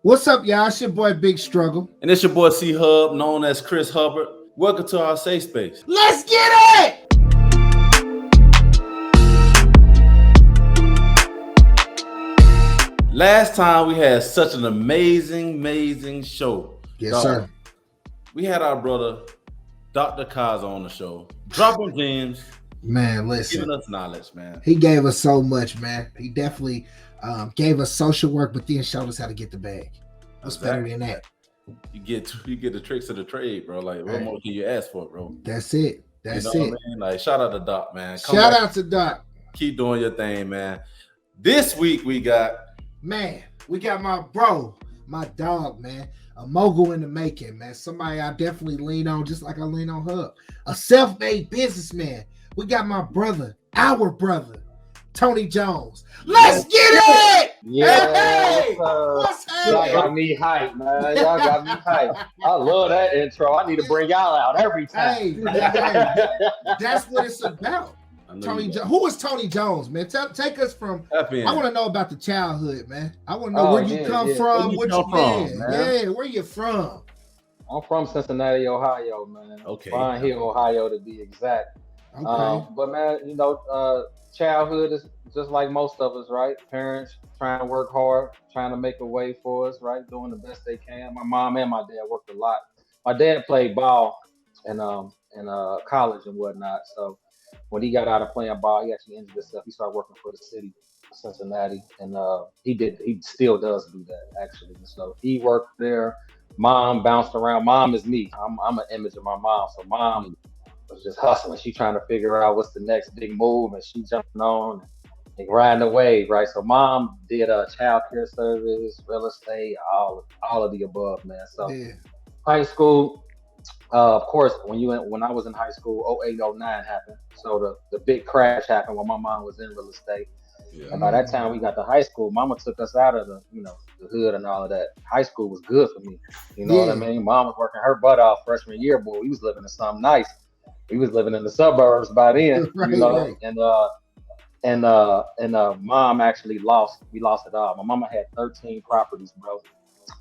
What's up, y'all? It's your boy Big Struggle. And it's your boy C Hub, known as Chris Hubbard. Welcome to our safe space. Let's get it! Last time we had such an amazing show. Yes, sir. We had our brother, Dr. Kaza, on the show. Dropping gems. Man, listen. Giving us knowledge, man. He gave us so much, man. He definitely gave us social work, but then showed us how to get the bag. What's better than that? You get the tricks of the trade, bro. Like, what more can you ask for, bro? That's it. That's you know it. What I mean? Like, shout out to Doc, man. Shout out to Doc. Keep doing your thing, man. This week we got my bro, my dog, man. A mogul in the making, man. Somebody I definitely lean on, just like I lean on Hub. A self-made businessman. We got my brother, our brother, Tony Jones. Let's get it! Yeah, hey, what's y'all got me hyped, man. Y'all got me hyped. I love that intro. I need to bring y'all out every time. Hey, that's what it's about. Tony, who is Tony Jones, man? Take us from. I want to know about the childhood, man. I want to know where you come from. What you been? Yeah, where you from? I'm from Cincinnati, Ohio, man. Okay, Pine Hill, Ohio, to be exact. Okay. But man, childhood is just like most of us, right? Parents trying to work hard, trying to make a way for us, right? Doing the best they can. My mom and my dad worked a lot. My dad played ball in college and whatnot. So when he got out of playing ball, he actually injured himself. He started working for the city of Cincinnati, and he still does do that actually. So he worked there. Mom bounced around. Mom is me. I'm an image of my mom. So mom was just hustling. She trying to figure out what's the next big move, and she jumping on and riding the wave, right? So mom did child care service, real estate, all of the above, man. So high school, of course, when I was in high school, 08, 09 happened. So the big crash happened when my mom was in real estate. Yeah. And by that time we got to high school, mama took us out of the hood and all of that. High school was good for me. You know what I mean? Mom was working her butt off freshman year, boy. We was living in something nice. We was living in the suburbs by then, right. And mom actually we lost it all. My mama had 13 properties, bro.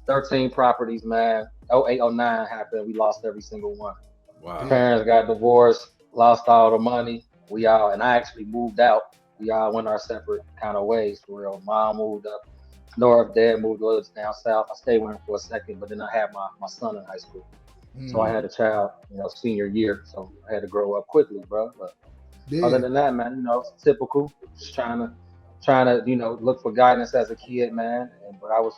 13 properties, man. 08, 09 happened. We lost every single one. Wow. Parents got divorced, lost all the money. And I actually moved out. We all went our separate kind of ways for real. Mom moved up north, dad moved down south. I stayed with him for a second, but then I had my son in high school. So I had a child, senior year. So I had to grow up quickly, bro. But other than that, man, it's typical. Just trying to, look for guidance as a kid, man. But I was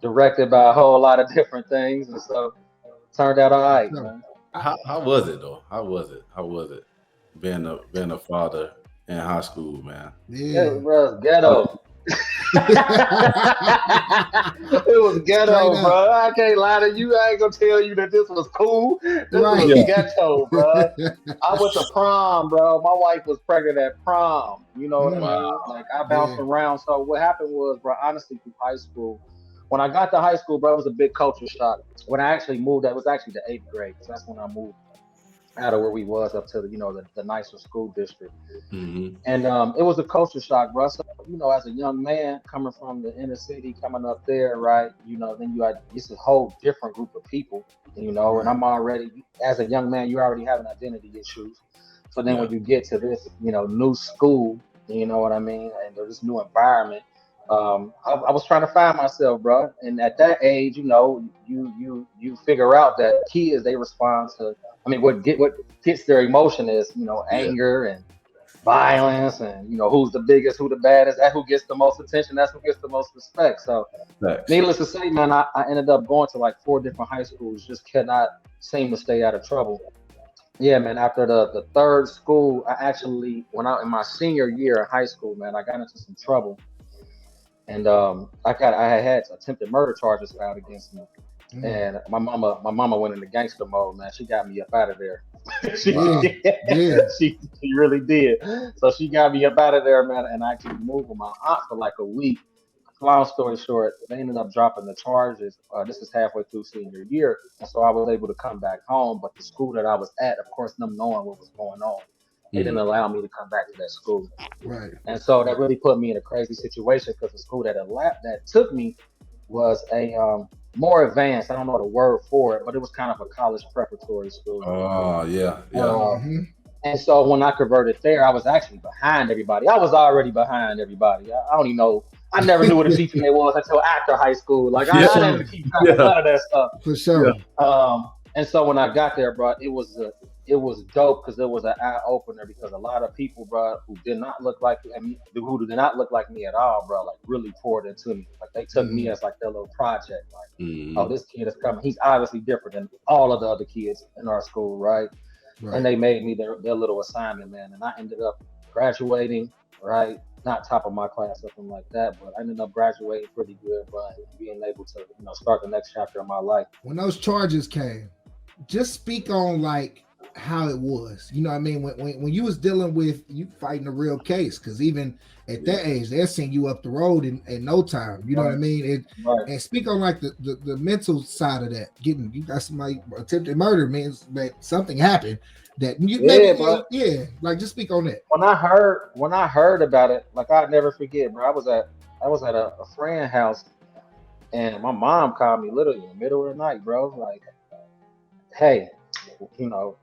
directed by a whole lot of different things, and so it turned out all right, man. How was it though? How was it being a father in high school, man? Yeah, bro, ghetto. It was ghetto, bro. I can't lie to you. I ain't gonna tell you that this was cool. This was ghetto, bro. I went to prom, bro. My wife was pregnant at prom. You know what I mean? Like I bounced around. So what happened was, bro, honestly, through high school, when I got to high school, bro, it was a big culture shock. When I actually moved, that was actually the 8th grade. So that's when I moved out of where we was up to the nicer school district. Mm-hmm. And it was a culture shock, bro. So, as a young man coming from the inner city, coming up there, right, then it's a whole different group of people, and I'm already, as a young man, you already having identity issues. So then when you get to this, new school, you know what I mean, and this new environment, I was trying to find myself, bro. And at that age, you figure out that kids, they respond to, what gets their emotion is, anger and violence, and who's the biggest, who the baddest, that who gets the most attention, that's who gets the most respect. So needless to say, man, I ended up going to like 4 different high schools, just cannot seem to stay out of trouble. Yeah, man, after the 3rd school, I actually, when I in my senior year of high school, man, I got into some trouble. And I had attempted murder charges filed against me. And my mama went into gangster mode, man. She got me up out of there. She really did. So she got me up out of there, man. And I actually moved with my aunt for like a week. Long story short, they ended up dropping the charges. This is halfway through senior year. And so I was able to come back home. But the school that I was at, of course, them knowing what was going on, they didn't allow me to come back to that school. Right. And so that really put me in a crazy situation, because the school that took me was a more advanced. I don't know the word for it, but it was kind of a college preparatory school. Oh yeah, yeah. Uh, and so when I converted there, I was actually behind everybody. I was already behind everybody. I don't even know. I never knew what a GPA was until after high school. Like Yeah. I didn't keep track of Yeah. none of that stuff. For sure. And so when I got there, bro, it was dope because it was an eye opener because a lot of people, bro, who did not look like who did not look like me at all, bro, like really poured into me. Like they took me as like their little project. Like, oh, this kid is coming. He's obviously different than all of the other kids in our school, right? Right. And they made me their little assignment, man. And I ended up graduating, right? Not top of my class, something like that, but I ended up graduating pretty good, bro, and being able to, start the next chapter of my life. When those charges came, just speak on like how it was. You know what I mean? When you was dealing with you fighting a real case, because even at that age, they'll send you up the road in no time. You know what I mean? And speak on like the mental side of that. You got somebody attempted murder means that something happened that you like just speak on that. When I heard about it, like I'd never forget, bro. I was at a friend house and my mom called me literally in the middle of the night, bro. Like, hey,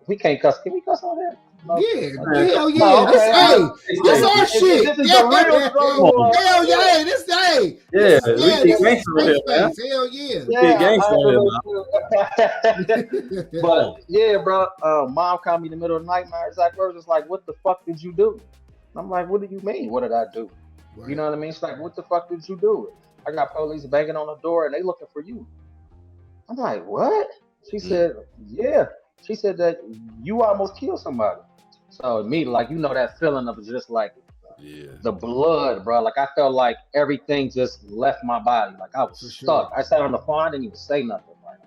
we can't cuss. Can we cuss on here? No. Yeah, hell yeah. This our shit. This is the real struggle. Hell yeah, this day. Yeah, this is real, man. hell yeah. But yeah, bro. Mom called me in the middle of the night. My exact words was like, "What the fuck did you do?" I'm like, "What do you mean? What did I do?" Right. You know what I mean? She's like, "What the fuck did you do?" I got police banging on the door and they looking for you. I'm like, "What?" She said, "Yeah." She said that you almost killed somebody. So me, like, that feeling of just like the blood, bro. Like I felt like everything just left my body. Like I was stuck. I sat on the phone, I didn't even say nothing. Like,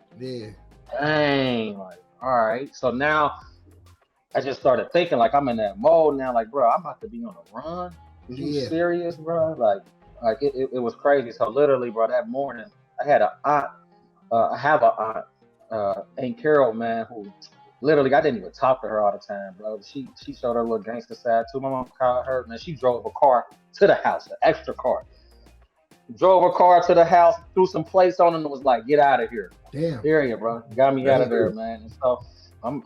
dang, like, all right. So now I just started thinking, like, I'm in that mode now, like, bro, I'm about to be on a run. Are you serious, bro? Like it was crazy. So literally, bro, that morning I had an aunt. I have an aunt, Aunt Carol, man, who literally I didn't even talk to her all the time, bro. She showed her little gangster side too. My mom called her, man. She drove a car to the house, an extra car. Drove a car to the house, threw some plates on it, and was like, "Get out of here." Damn. Period, bro. Got me out of there, man. And so I'm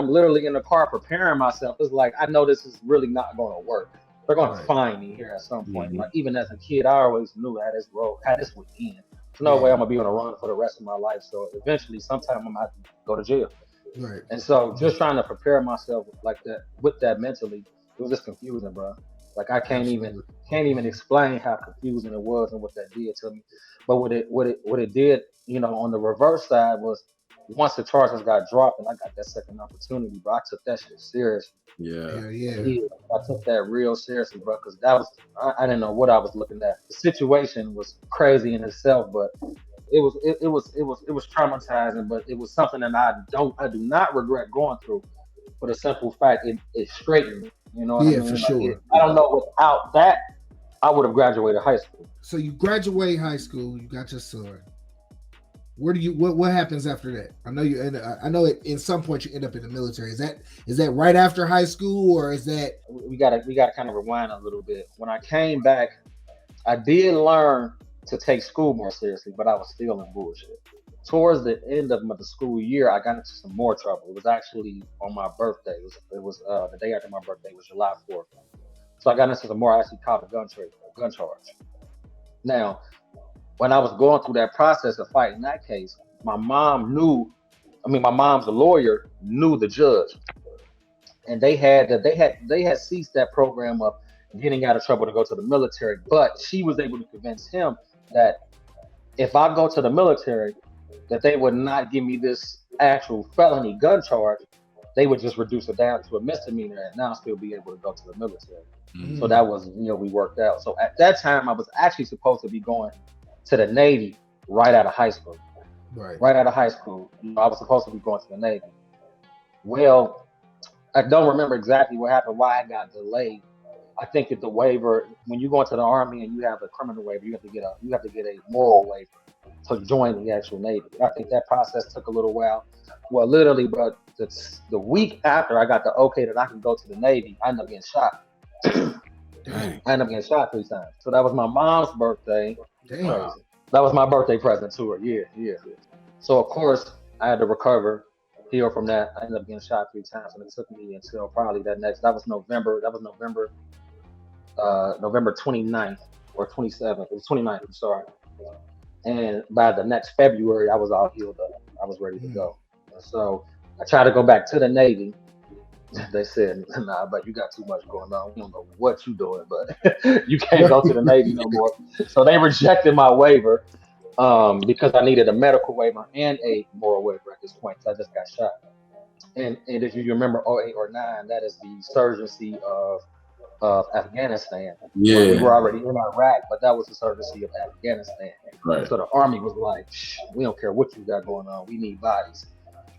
literally in the car preparing myself. It's like I know this is really not going to work. They're going to find me here at some point. Like even as a kid, I always knew how this would end. There's no way I'm gonna be on a run for the rest of my life. So eventually, sometime I'm gonna have to go to jail. Right. And so just trying to prepare myself like that with that mentally, it was just confusing, bro. Like I can't even explain how confusing it was and what that did to me. But what it did, on the reverse side was once the charges got dropped and I got that second opportunity, bro, I took that shit seriously. Yeah. I took that real seriously, bro, because that was I didn't know what I was looking at. The situation was crazy in itself, but it was traumatizing, but it was something that I do not regret going through for the simple fact it straightened me. You know what I mean? For sure. I don't know, without that, I would have graduated high school. So you graduate high school, you got your son. What happens after that? I know in some point you end up in the military. Is that right after high school, or is that we gotta kind of rewind a little bit. When I came back, I did learn to take school more seriously, but I was still in bullshit. Towards the end of the school year, I got into some more trouble. It was actually on my birthday. It was the day after my birthday, was July 4th. So I got into some more. I actually caught a gun charge. Now, when I was going through that process of fighting that case, my mom's a lawyer, knew the judge, and they had ceased that program of getting out of trouble to go to the military. But she was able to convince him that if I go to the military, that they would not give me this actual felony gun charge. They would just reduce it down to a misdemeanor, and now I'll still be able to go to the military. Mm-hmm. So that was, we worked out. So at that time, I was actually supposed to be going to the Navy right out of high school. Right out of high school. I was supposed to be going to the Navy. Well, I don't remember exactly what happened, why I got delayed. I think that the waiver, when you go into the Army and you have a criminal waiver, you have to get a moral waiver to join the actual Navy. I think that process took a little while. Well, literally, but the week after I got the okay that I could go to the Navy, I ended up getting shot. I ended up getting shot 3 times. So that was my mom's birthday. Damn. That was my birthday present to her. Yeah, yeah. So of course I had to recover, heal from that. I ended up getting shot 3 times, and it took me until probably that was November. That was November 29th or 27th. It was 29th. I'm sorry. And by the next February, I was all healed up. I was ready to go. And so I tried to go back to the Navy. They said, "Nah, but you got too much going on. We don't know what you doing, but you can't go to the Navy no more." So they rejected my waiver because I needed a medical waiver and a moral waiver at this point. 'Cause I just got shot. And if you remember '08 or '09, that is the insurgency of Afghanistan. Where we Yeah, were already in Iraq, but that was the insurgency of Afghanistan. right. So the army was like, "We don't care what you got going on. We need bodies."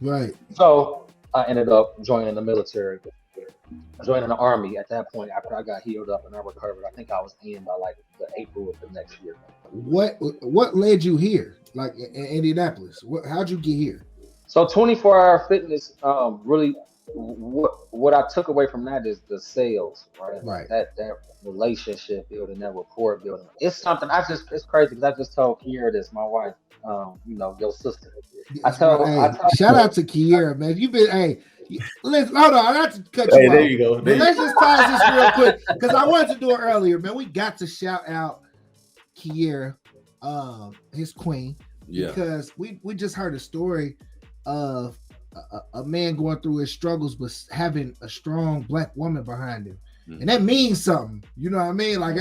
Right. So I ended up joining the military, joining the army at that point after I got healed up and I recovered. I think I was in by like the April of the next year. What led you here, like in Indianapolis? How'd you get here? So 24-hour fitness, really, what I took away from that is the sales, right? Right. That relationship building, that rapport building. It's something it's crazy because I just told Kiera this, my wife, your sister. Shout out to Kiera, man. You've been listen, hold on, not to cut you Hey, off. there you go. But let's just pause this real quick because I wanted to do it earlier, man. We got to shout out Kiera, his queen, because we just heard a story of a man going through his struggles, but having a strong black woman behind him, and that means something. You know what I mean? Like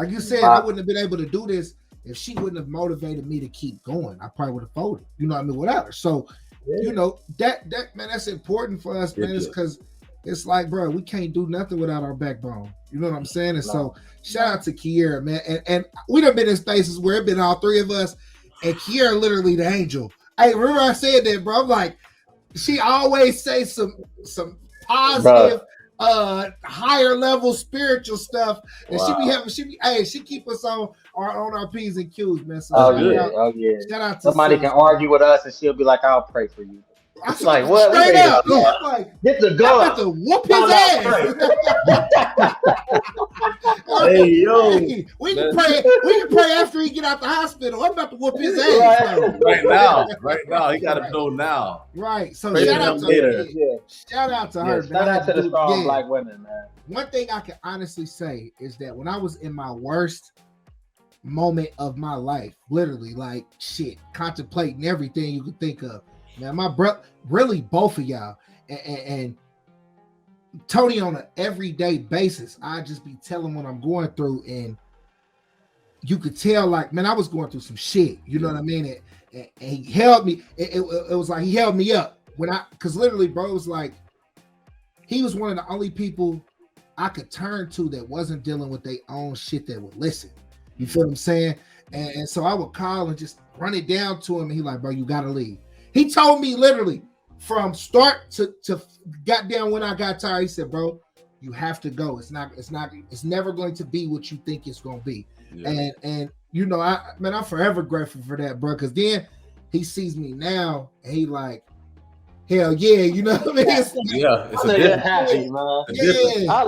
you said, I wouldn't have been able to do this if she wouldn't have motivated me to keep going. I probably would have folded. You know what I mean? Without her. So, that man, that's important for us, man. It's because it's like, bro, we can't do nothing without our backbone. You know what I'm saying? And so, shout out to Kiera, man. And we done been in spaces where it been all three of us, and Kiera literally the angel. Hey, remember I said that, bro? I'm like, she always say some positive, higher level spiritual stuff, and she keep us on our P's and Q's, man. So shout out to somebody can argue with us, and she'll be like, "I'll pray for you." It's like, what? Straight up. Yeah, I'm like, get the gun. I'm about to whoop his ass. Hey, yo. We can pray after he get out the hospital. I'm about to whoop his ass. Right now. He got to know now. Right. So Pray shout out to her. Shout out to her. Shout out to the strong black women, man. One thing I can honestly say is that when I was in my worst moment of my life, literally like shit, contemplating everything you could think of, man, my brother, really both of y'all, and Tony, on an everyday basis, I just be telling what I'm going through, and you could tell, like, man, I was going through some shit. You know what I mean? And he held me. It was like he held me up because literally, bro, it was like he was one of the only people I could turn to that wasn't dealing with their own shit that would listen. You feel what I'm saying? And so I would call and just run it down to him, and he like, bro, you gotta leave. He told me literally from start to goddamn when I got tired. He said, bro, you have to go. It's never going to be what you think it's going to be. Yeah. And I'm forever grateful for that, bro. Because then he sees me now and he like, hell yeah, you know what I mean? It's happy, man. Yeah. I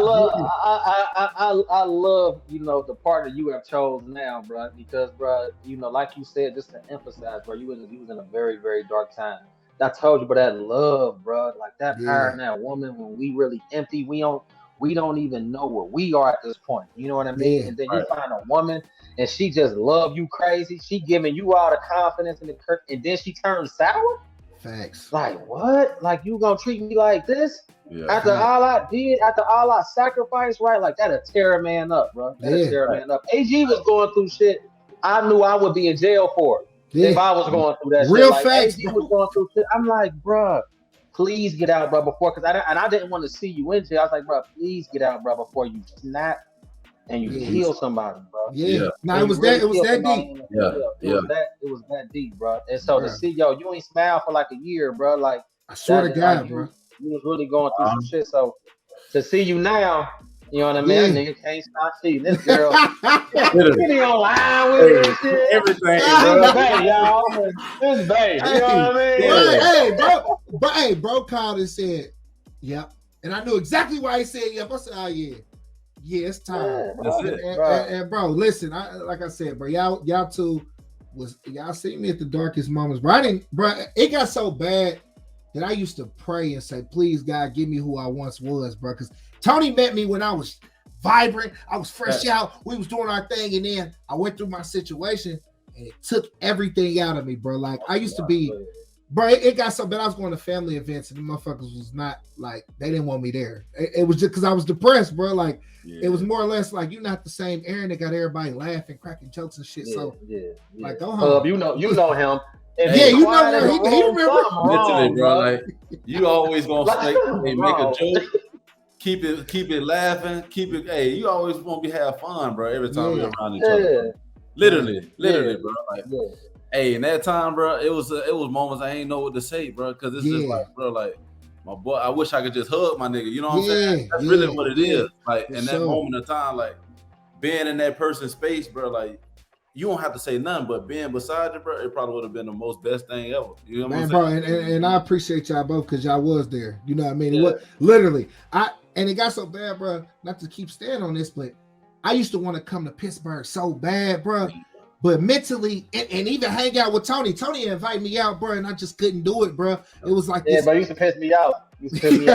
love, the partner you have chosen now, bro. Because, bro, like you said, just to emphasize, bro, you was in a very, very dark time. I told you, but that love, bro, like that power in that woman, when we really empty, we don't even know where we are at this point. You know what I mean? Yeah, and then you find a woman and she just love you crazy. She giving you all the confidence and then she turns sour. Facts. Like what? Like you gonna treat me like this? Yeah. After all I did, after all I sacrificed, right? Like that'll tear a man up, bro. That'll tear a man up. AG was going through shit I knew I would be in jail for it. Yeah. If I was going through that real shit. facts, AG was going through shit. I'm like, bro, please get out, bro, before, because I didn't want to see you in jail. I was like, bro, please get out, bro, before you snap and you kill somebody, bro. Yeah. No, it was that deep. It was that deep, bro. And so to see, you ain't smiled for like a year, bro. Like I swear to God, like, bro. You was really going through some shit. So to see you now, you know what I mean? That nigga can't stop seeing this girl. Sitting online with her shit. Everything, bro. This bae, y'all. This bae. You know what I mean? Hey, bro called and said, yep. And I knew exactly why he said yep. I said, oh yeah. Yeah, it's time. That's it. And bro, listen, like I said, bro, y'all two was y'all see me at the darkest moments, bro. I didn't, bro. It got so bad that I used to pray and say, "Please, God, give me who I once was, bro." Because Tony met me when I was vibrant, I was fresh out, we was doing our thing, and then I went through my situation, and it took everything out of me, bro. Like I used to be, bro. It got so bad. I was going to family events, and the motherfuckers was not like they didn't want me there. It was just because I was depressed, bro. Like it was more or less like you're not the same Aaron that got everybody laughing, cracking jokes and shit. Like go home. You know him. Yeah, you know where he remember. Literally, bro. Like you always gonna make a joke. Keep it laughing. Hey, you always want to have fun, bro. Every time we're around each other. Literally, bro. Like, hey, in that time, bro, it was moments I ain't know what to say, bro. Because it's just like, bro, like my boy. I wish I could just hug my nigga. You know what I'm saying? That's really what it is. Like in that moment of time, like being in that person's space, bro. Like you don't have to say nothing, but being beside you, bro, it probably would have been the most best thing ever. You know what I'm saying? Bro, and I appreciate y'all both because y'all was there. You know what I mean? It literally, and it got so bad, bro. Not to keep staying on this, but I used to want to come to Pittsburgh so bad, bro. But mentally, and even hang out with Tony. Tony invited me out, bro, and I just couldn't do it, bro. It was like but it used to piss me out. I ain't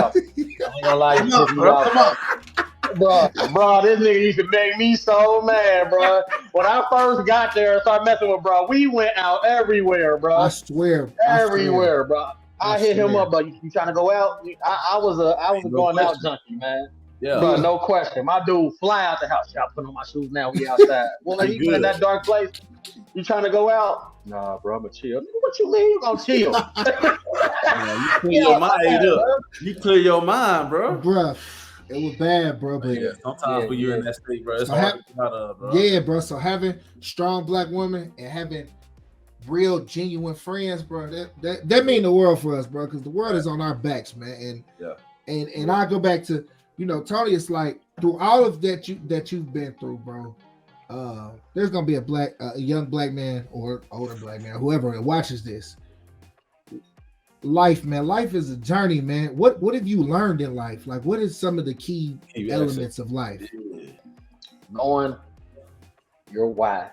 gonna lie, you piss me out. Come on. Bro, this nigga used to make me so mad, bro. When I first got there and started messing with bro, we went out everywhere, bro. I swear. Bro. I hit him up, but you trying to go out? I was a going out junkie, man. Yeah, bro, no question. My dude fly out the house. Y'all put on my shoes now. We outside. Well, he been in that dark place. You trying to go out? Nah, bro, I'ma chill. What you mean you gonna chill? You clear your mind up. You clear your mind, bro. Bruh. It was bad, bro. But sometimes when you're in that state, bro, it's hard to get out of, bro. Yeah, bro. So having strong black women and having real genuine friends, bro, that mean the world for us, bro. Because the world is on our backs, man. And I go back to, Tony. It's like through all of that you've been through, bro. There's gonna be a young black man or older black man, whoever watches this. Life, man. Life is a journey, man. What have you learned in life? Like, what is some of the key elements of life? Knowing your why,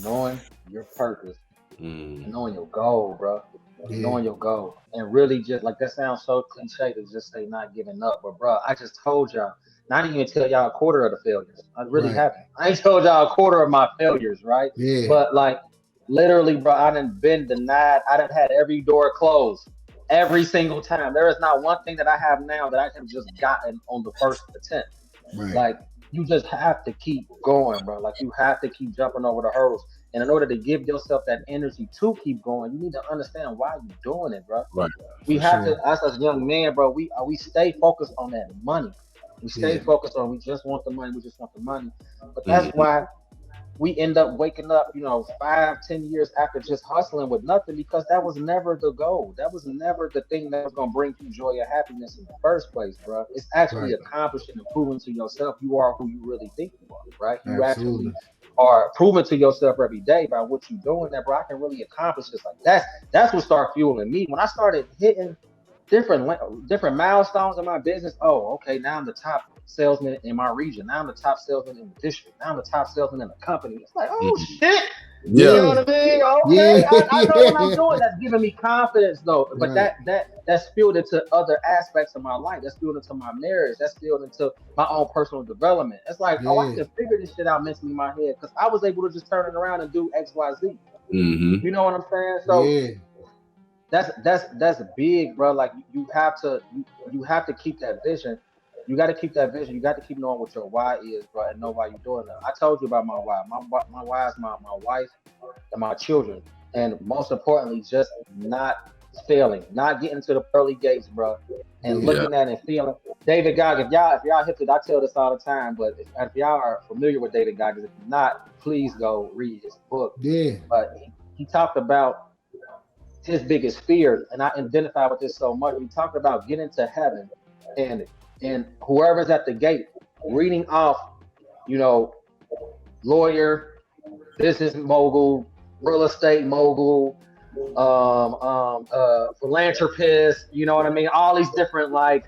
knowing your purpose, knowing your goal, bro. Knowing your goal, and really just like that sounds so cliche to just say not giving up, but bro, I just told y'all. Not even tell y'all a quarter of the failures. I really haven't. I ain't told y'all a quarter of my failures, right? Yeah. But like literally, bro, I done been denied. I done had every door closed every single time. There is not one thing that I have now that I have just gotten on the first attempt. Right. Like you just have to keep going, bro. Like you have to keep jumping over the hurdles. And in order to give yourself that energy to keep going, you need to understand why you're doing it, bro. Right. We have to, us as young men, bro, we stay focused on that money. We stay focused on, we just want the money, But that's why we end up waking up, 5-10 years after just hustling with nothing, because that was never the goal. That was never the thing that was going to bring you joy or happiness in the first place, bro. It's actually accomplishing and proving to yourself you are who you really think you are, right? You actually are proving to yourself every day by what you're doing that, bro, I can really accomplish this. Like that's what started fueling me. When I started hitting different milestones in my business. Oh, okay. Now I'm the top salesman in my region. Now I'm the top salesman in the district. Now I'm the top salesman in the company. It's like, oh shit. You know what I mean? Okay, I know what I'm doing. That's giving me confidence, though. But that's spilled into other aspects of my life. That's spilled into my marriage. That's spilled into my own personal development. It's like, I can figure this shit out mentally in my head because I was able to just turn it around and do X, Y, Z. You know what I'm saying? So. That's big, bro. Like you have to keep that vision. You got to keep that vision. You got to keep knowing what your why is, bro, and know why you're doing that. I told you about my why. My why is my wife and my children, and most importantly, just not failing, not getting to the pearly gates, bro, and looking at and feeling. David Goggins, if y'all hip it, I tell this all the time, but if y'all are familiar with David Goggins, if you're not, please go read his book. Yeah. But he talked about his biggest fear, and I identify with this so much. We talked about getting to heaven, and whoever's at the gate reading off, lawyer, business mogul, real estate mogul, philanthropist, you know what I mean? All these different like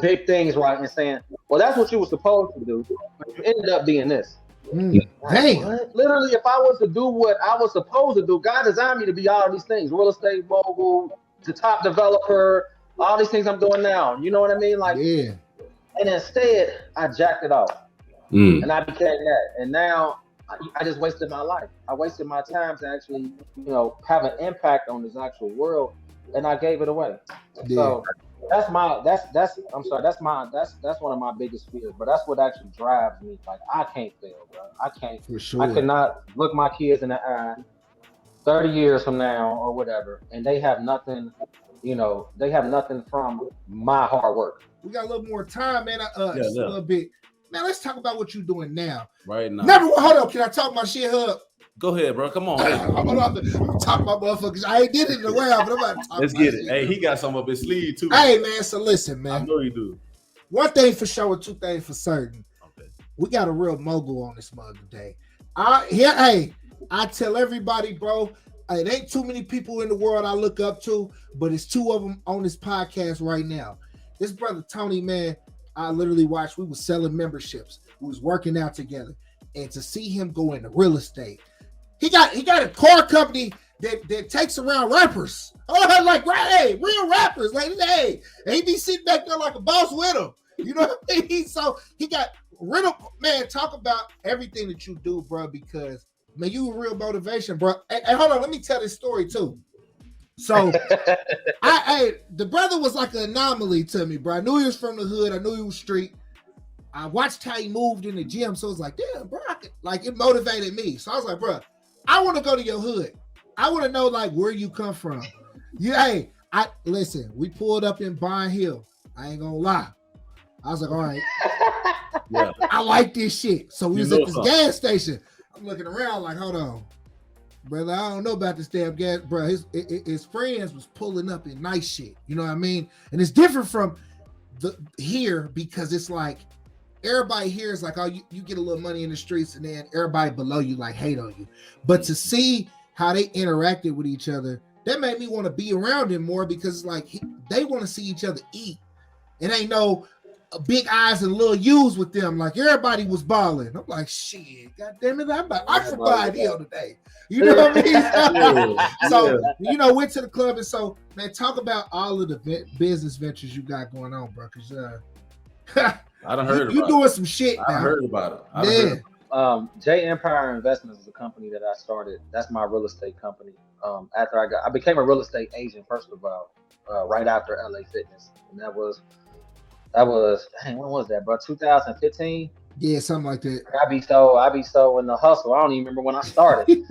big things, right? And saying, well, that's what you were supposed to do, but you ended up being this. Damn. What? Literally, if I was to do what I was supposed to do, God designed me to be all these things: real estate mogul, the top developer, all these things I'm doing now. You know what I mean? Like, Yeah. and instead, I jacked it off, and I became that. And now, I just wasted my life. I wasted my time to actually, have an impact on this actual world, and I gave it away. Yeah. So that's I'm sorry, that's one of my biggest fears, but that's what actually drives me. Like, I can't fail, bro. For I sure. cannot look my kids in the eye 30 years from now or whatever, and they have nothing, they have nothing from my hard work. We got a little more time, man. Just a little bit. Man, let's talk about what you're doing now. Right now. Number one, hold up. Can I talk my shit, Hub? Go ahead, bro. Come on. I'm talking about motherfuckers. I ain't did it in a while, but I'm about to talk. Let's get it. Hey, he got some up his sleeve too. Hey, man. So listen, man. I know you do. One thing for sure, and two things for certain. Okay. We got a real mogul on this mug today. I tell everybody, bro. It ain't too many people in the world I look up to, but it's two of them on this podcast right now. This brother Tony, man, I literally watched. We was selling memberships. We was working out together, and to see him go into real estate, he got a car company that takes around rappers. Oh, like hey, real rappers. Like hey, and he be sitting back there like a boss with him. You know what I mean? So he got rental. Man, talk about everything that you do, bro. Because man, you a real motivation, bro. And hold on, let me tell this story too. So, the brother was like an anomaly to me, bro. I knew he was from the hood. I knew he was street. I watched how he moved in the gym, so it was like, damn, bro, it motivated me. So I was like, bro, I want to go to your hood. I want to know like where you come from. Listen. We pulled up in Barn Hill. I ain't gonna lie. I was like, all right, yeah. I like this shit. So we was at this gas station. I'm looking around like, hold on. Brother, I don't know about this damn gas, bro. His friends was pulling up in nice shit. You know what I mean? And it's different from here because it's like everybody here is like, oh, you get a little money in the streets, and then everybody below you like hate on you. But to see how they interacted with each other, that made me want to be around him more because it's like they want to see each other eat. It ain't no big eyes and little U's with them. Like everybody was balling. I'm like, shit, god damn it, I'm from Barn Hill today. You know what I mean? So went to the club, and so man, talk about all of the business ventures you got going on, bro. Cause I done heard you doing some shit now. I heard about it. J Empire Investments is a company that I started. That's my real estate company. After I became a real estate agent, first of all, right after LA Fitness, and that was when was that, bro? 2015. Yeah, something like that. I be so in the hustle. I don't even remember when I started.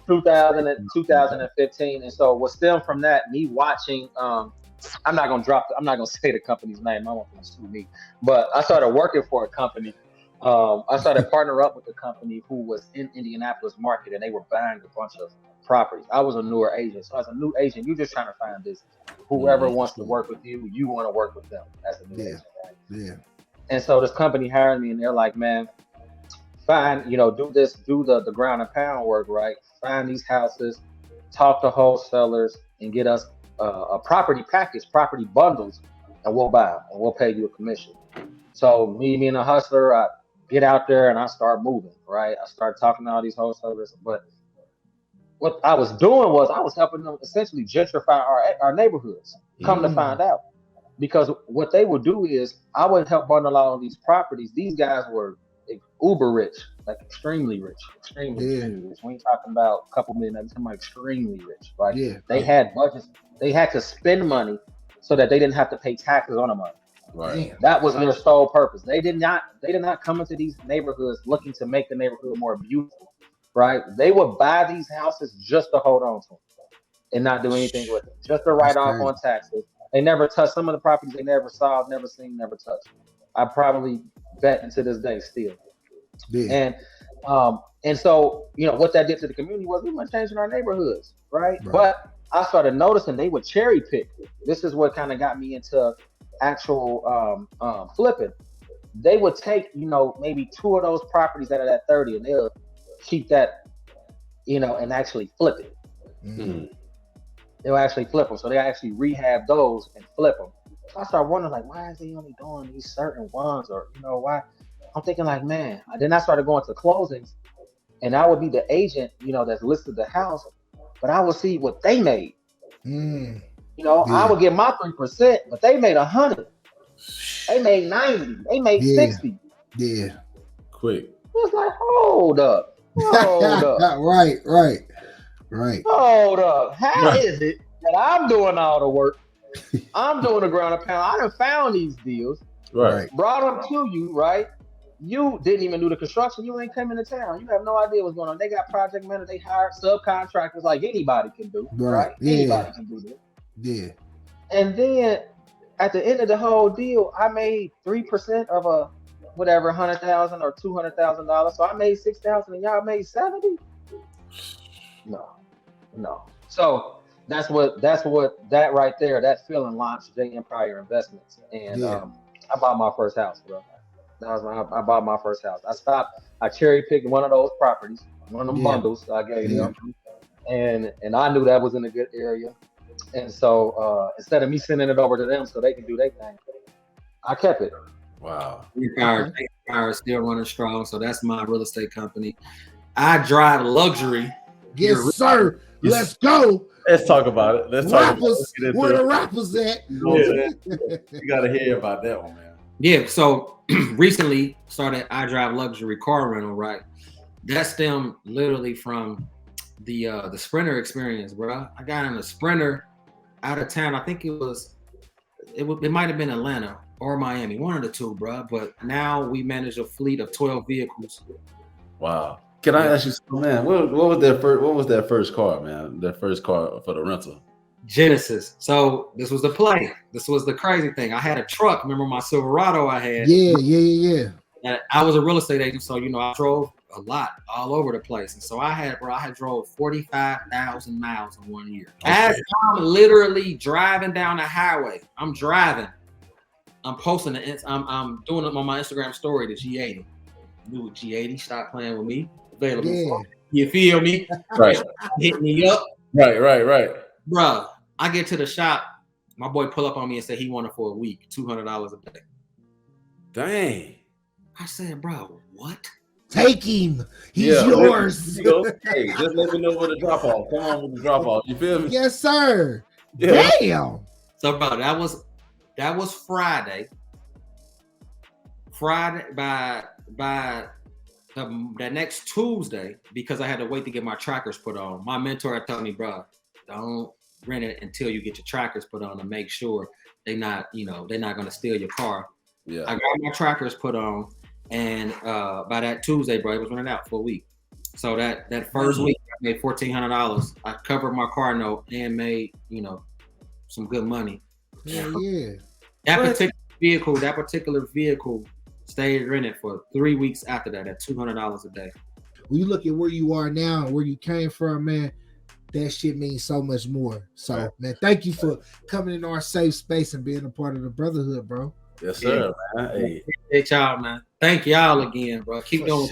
2015, and so what stemmed from that, me watching. I'm not gonna say the company's name. I want them to sue me. But I started working for a company. I started partnering up with a company who was in Indianapolis market, and they were buying a bunch of properties. I was a newer agent, so as a new agent, you're just trying to find business. Whoever wants to work with you, you want to work with them as a new agent. Right? Yeah. And so this company hired me, and they're like, man, find, do the ground and pound work, right? Find these houses, talk to wholesalers, and get us a property package, property bundles, and we'll buy them, and we'll pay you a commission. So me being a hustler, I get out there and I start moving, right? I start talking to all these wholesalers, but what I was doing was I was helping them essentially gentrify our neighborhoods. Come to find out, because what they would do is I would help bundle all these properties. These guys were uber rich, like extremely rich. We ain't talking about a couple million. I'm talking about extremely rich, right? Yeah. They had budgets. They had to spend money so that they didn't have to pay taxes on the money. Right. That was their sole purpose. They did not come into these neighborhoods looking to make the neighborhood more beautiful. Right? They would buy these houses just to hold on to them and not do anything with them, just to write off on taxes. They never touched some of the properties. They never saw, never seen, never touched. I probably bet to this day still. Yeah. And so what that did to the community was we weren't changing our neighborhoods, right? But I started noticing they would cherry pick. This is what kind of got me into actual flipping. They would take maybe 2 of those properties out of that 30, and they'll keep that, and actually flip it. Mm-hmm. They'll actually flip them. So they actually rehab those and flip them. So I started wondering, like, why is he only doing these certain ones, or why? I'm thinking like, man. Then I started going to closings, and I would be the agent, that's listed the house, but I would see what they made. I would get my 3%, but they made 100. They made 90. They made 60. Yeah. Quick. It's like, hold up. Right. Hold up. How is it that I'm doing all the work? I'm doing the ground and pound. I done found these deals. Right. Brought them to you, right? You didn't even do the construction. You ain't coming to town. You have no idea what's going on. They got project managers. They hired subcontractors like anybody can do, right? Yeah. Anybody can do this. Yeah. And then at the end of the whole deal, I made 3% of a whatever $100,000 or $200,000. So I made $6,000 and y'all made 70. No. So that's what that right there, that feeling launched J Empire Investments, and I bought my first house, bro. I bought my first house. I cherry picked one of those properties, one of them bundles I gave them, and I knew that was in a good area. And so instead of me sending it over to them so they can do their thing, I kept it. Wow. Empire is still running strong, so that's my real estate company. I drive luxury. Yes, sir. Let's go. Let's talk about it. Let's talk about it. Where the rappers at? You gotta hear about that one, man. Yeah, so recently started I Drive Luxury car rental, right? That stemmed literally from the Sprinter experience, bro. I got in a Sprinter out of town. I think it might have been Atlanta or Miami, one of the two, bro. But now we manage a fleet of 12 vehicles. Wow. Can I ask you, man? What was that first car, man? That first car for the rental? Genesis. So this was the play. This was the crazy thing. I had a truck. Remember my Silverado I had? Yeah. And I was a real estate agent, so I drove a lot all over the place. And so I drove 45,000 miles in 1 year. Okay. As I'm literally driving down the highway, I'm driving. I'm posting it. I'm doing it on my Instagram story, the G80. New G80, stop playing with me. Available. You feel me? Right. Hit me up. Right. Bruh, I get to the shop. My boy pull up on me and say he wanted for a week, $200 a day. Dang. I said, bro, what? Take him. He's yours. Hey, just let me know where the drop off. Come on with the drop off. You feel me? Yes, sir. Yeah. Damn. So, bro, that was Friday. By the next Tuesday, because I had to wait to get my trackers put on. My mentor had told me, bro, don't rent it until you get your trackers put on to make sure they're not going to steal your car. Yeah. I got my trackers put on, and by that Tuesday, bro, it was running out for a week. So that first week, I made $1,400. I covered my car note and made some good money. Yeah. That particular vehicle stayed rented for 3 weeks after that at $200 a day. When you look at where you are now and where you came from, man, that shit means so much more. So, man, thank you for coming in our safe space and being a part of the Brotherhood, bro. Yes, sir, man. Hey. Hey, y'all, man. Thank y'all again, bro. Keep doing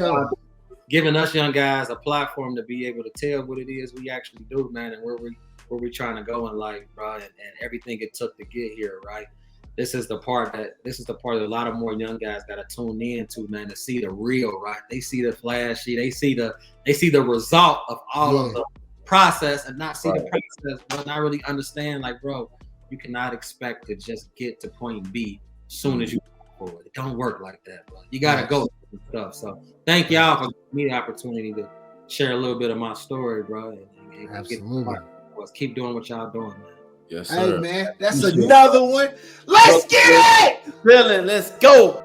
giving us young guys a platform to be able to tell what it is we actually do, man, and where we trying to go in life, bro, and everything it took to get here, right? This is the part that a lot of more young guys got to tune in to, man, to see the real, right? They see the flashy, they see the result of all of the process and not see the process, but not really understand, like, bro, you cannot expect to just get to point B as soon as you go forward. It don't work like that, bro. You got to go through stuff. So thank y'all for giving me the opportunity to share a little bit of my story, bro. And absolutely. Keep doing what y'all doing, man. Yes, sir. Hey, man, that's another one. Let's get it! Feeling, let's go.